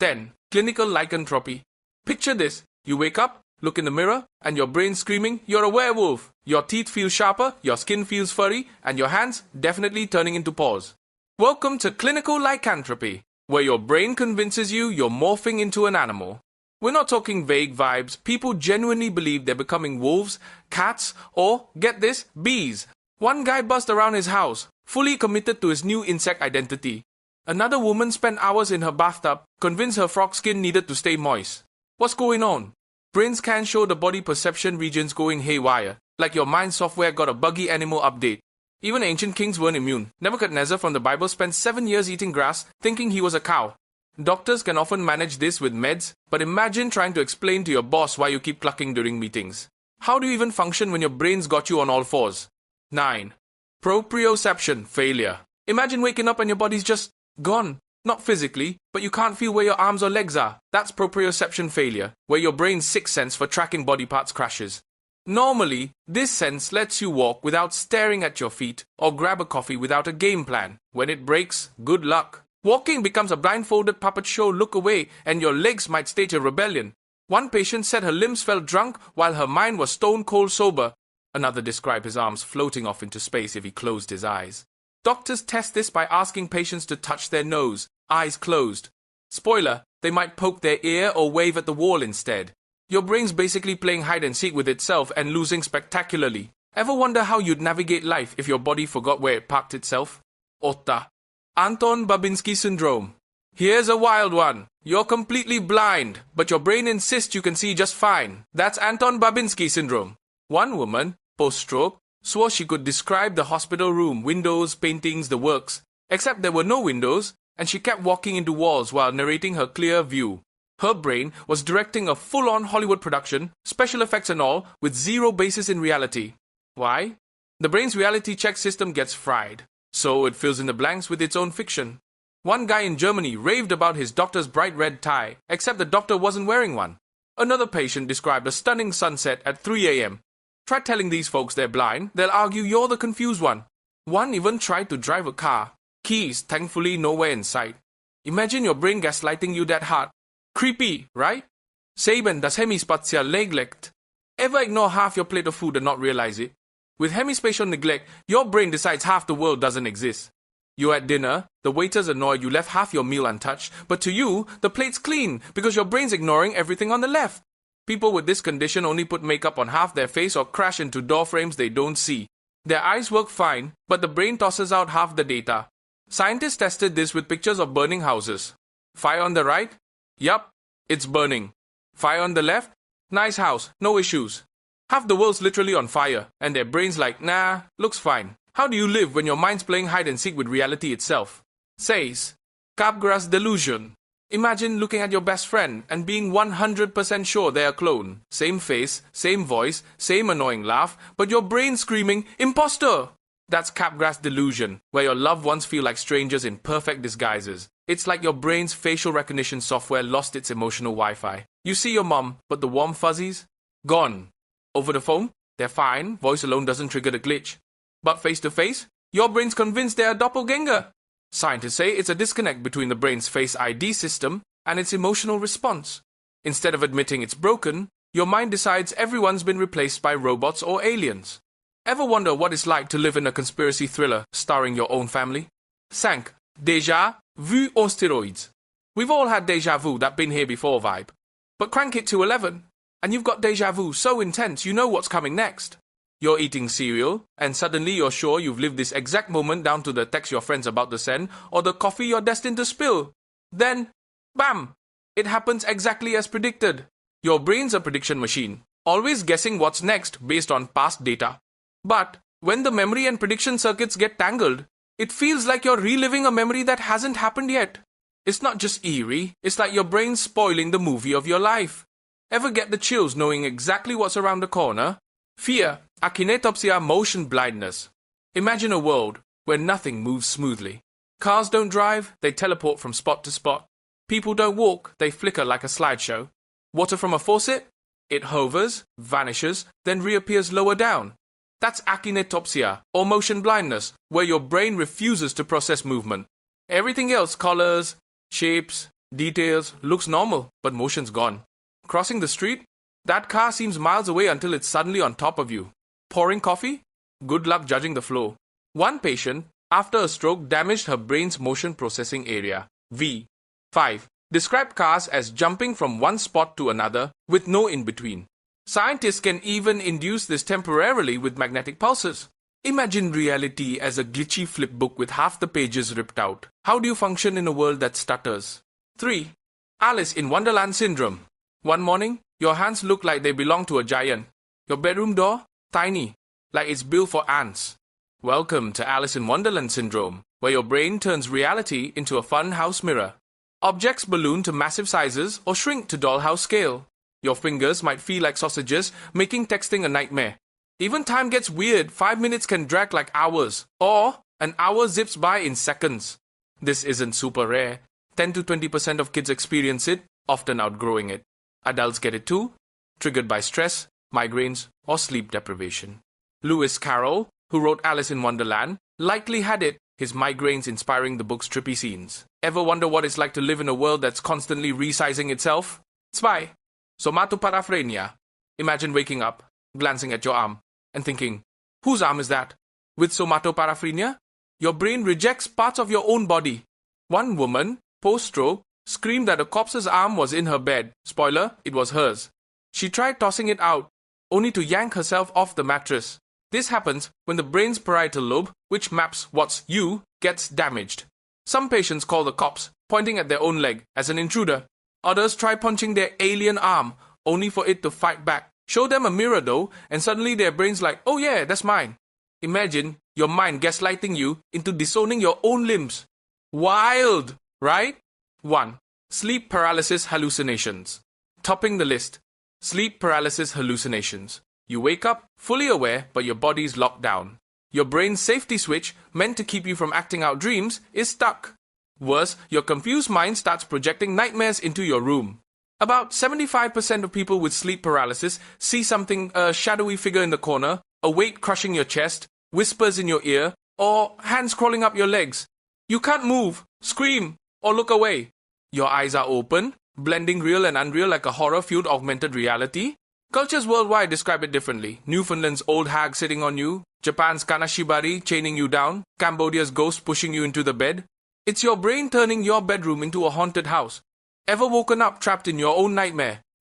10. Clinical lycanthropy. Picture this. You wake up, look in the mirror, and your brain's screaming, you're a werewolf. Your teeth feel sharper, your skin feels furry, and your hands definitely turning into paws. Welcome to clinical lycanthropy, where your brain convinces you you're morphing into an animal. We're not talking vague vibes. People genuinely believe they're becoming wolves, cats, or, get this, bees. One guy buzzed around his house, fully committed to his new insect identity. Another woman spent hours in her bathtub, convinced her frog skin needed to stay moist. What's going on? Brain scans show the body perception regions going haywire, like your mind software got a buggy animal update. Even ancient kings weren't immune. Nebuchadnezzar from the Bible spent 7 years eating grass, thinking he was a cow. Doctors can often manage this with meds, but imagine trying to explain to your boss why you keep clucking during meetings. How do you even function when your brain's got you on all fours? 9. Proprioception failure. Imagine waking up and your body's just gone. Not physically, but you can't feel where your arms or legs are. That's proprioception failure, where your brain's sixth sense for tracking body parts crashes. Normally, this sense lets you walk without staring at your feet or grab a coffee without a game plan. When it breaks, good luck. Walking becomes a blindfolded puppet show, look away, and your legs might stage a rebellion. One patient said her limbs felt drunk while her mind was stone cold sober. Another described his arms floating off into space if he closed his eyes. Doctors test this by asking patients to touch their nose, eyes closed. Spoiler, they might poke their ear or wave at the wall instead. Your brain's basically playing hide and seek with itself and losing spectacularly. Ever wonder how you'd navigate life if your body forgot where it parked itself? Otta. Anton-Babinski syndrome. Here's a wild one. You're completely blind, but your brain insists you can see just fine. That's Anton-Babinski syndrome. One woman, post-stroke, swore she could describe the hospital room, windows, paintings, the works. Except there were no windows, and she kept walking into walls while narrating her clear view. Her brain was directing a full-on Hollywood production, special effects and all, with zero basis in reality. Why? The brain's reality check system gets fried, so it fills in the blanks with its own fiction. One guy in Germany raved about his doctor's bright red tie, except the doctor wasn't wearing one. Another patient described a stunning sunset at 3 a.m. Try telling these folks they're blind, they'll argue you're the confused one. One even tried to drive a car. Keys, thankfully, nowhere in sight. Imagine your brain gaslighting you that hard. Creepy, right? Saban das hemispatial neglect. Ever ignore half your plate of food and not realize it? With hemispatial neglect, your brain decides half the world doesn't exist. You're at dinner, the waiter's annoyed you left half your meal untouched, but to you, the plate's clean because your brain's ignoring everything on the left. People with this condition only put makeup on half their face or crash into door frames they don't see. Their eyes work fine, but the brain tosses out half the data. Scientists tested this with pictures of burning houses. Fire on the right? Yup, it's burning. Fire on the left? Nice house, no issues. Half the world's literally on fire, and their brain's like, nah, looks fine. How do you live when your mind's playing hide and seek with reality itself? Says Capgras delusion. Imagine looking at your best friend and being 100% sure they're a clone. Same face, same voice, same annoying laugh, but your brain screaming, imposter! That's Capgras delusion, where your loved ones feel like strangers in perfect disguises. It's like your brain's facial recognition software lost its emotional Wi-Fi. You see your mom, but the warm fuzzies? Gone. Over the phone? They're fine, voice alone doesn't trigger the glitch. But face-to-face? Your brain's convinced they're a doppelganger. Scientists say it's a disconnect between the brain's Face ID system and its emotional response. Instead of admitting it's broken, your mind decides everyone's been replaced by robots or aliens. Ever wonder what it's like to live in a conspiracy thriller starring your own family? 5. Déjà vu on steroids. We've all had déjà vu, that been here before vibe. But crank it to 11, and you've got déjà vu so intense you know what's coming next. You're eating cereal, and suddenly you're sure you've lived this exact moment down to the text your friends about to send, or the coffee you're destined to spill. Then, bam! It happens exactly as predicted. Your brain's a prediction machine, always guessing what's next based on past data. But, when the memory and prediction circuits get tangled, it feels like you're reliving a memory that hasn't happened yet. It's not just eerie, it's like your brain's spoiling the movie of your life. Ever get the chills knowing exactly what's around the corner? Fear, akinetopsia, motion blindness. Imagine a world where nothing moves smoothly. Cars don't drive, they teleport from spot to spot. People don't walk, they flicker like a slideshow. Water from a faucet? It hovers, vanishes, then reappears lower down. That's akinetopsia, or motion blindness, where your brain refuses to process movement. Everything else, colors, shapes, Details, looks normal, but motion's gone. Crossing the street? That car seems miles away until it's suddenly on top of you. Pouring coffee? Good luck judging the flow. One patient, after a stroke, damaged her brain's motion processing area. V. 5. Describe cars as jumping from one spot to another with no in-between. Scientists can even induce this temporarily with magnetic pulses. Imagine reality as a glitchy flipbook with half the pages ripped out. How do you function in a world that stutters? 3. Alice in Wonderland syndrome. One morning, your hands look like they belong to a giant. Your bedroom door? Tiny, like it's built for ants. Welcome to Alice in Wonderland syndrome, where your brain turns reality into a fun house mirror. Objects balloon to massive sizes or shrink to dollhouse scale. Your fingers might feel like sausages, making texting a nightmare. Even time gets weird. 5 minutes can drag like hours, or an hour zips by in seconds. This isn't super rare. 10 to 20% of kids experience it, often outgrowing it. Adults get it too, triggered by stress, migraines, or sleep deprivation. Lewis Carroll, who wrote Alice in Wonderland, likely had it, his migraines inspiring the book's trippy scenes. Ever wonder what it's like to live in a world that's constantly resizing itself? 2. Somatoparaphrenia. Imagine waking up, glancing at your arm, and thinking, whose arm is that? With somatoparaphrenia, your brain rejects parts of your own body. One woman, post-stroke, screamed that a corpse's arm was in her bed. Spoiler, it was hers. She tried tossing it out, only to yank herself off the mattress. This happens when the brain's parietal lobe, which maps what's you, gets damaged. Some patients call the cops, pointing at their own leg, as an intruder. Others try punching their alien arm, only for it to fight back. Show them a mirror though, and suddenly their brain's like, oh yeah, that's mine. Imagine your mind gaslighting you into disowning your own limbs. Wild, right? 1. Sleep paralysis hallucinations. Topping the list. Sleep paralysis hallucinations. You wake up, fully aware, but your body's locked down. Your brain's safety switch, meant to keep you from acting out dreams, is stuck. Worse, your confused mind starts projecting nightmares into your room. About 75% of people with sleep paralysis see something, a shadowy figure in the corner, a weight crushing your chest, whispers in your ear, or hands crawling up your legs. You can't move, scream, or look away. Your eyes are open, blending real and unreal like a horror-fueled augmented reality. Cultures worldwide describe it differently. Newfoundland's old hag sitting on you, Japan's kanashibari chaining you down, Cambodia's ghost pushing you into the bed. It's your brain turning your bedroom into a haunted house. Ever woken up trapped in your own nightmare?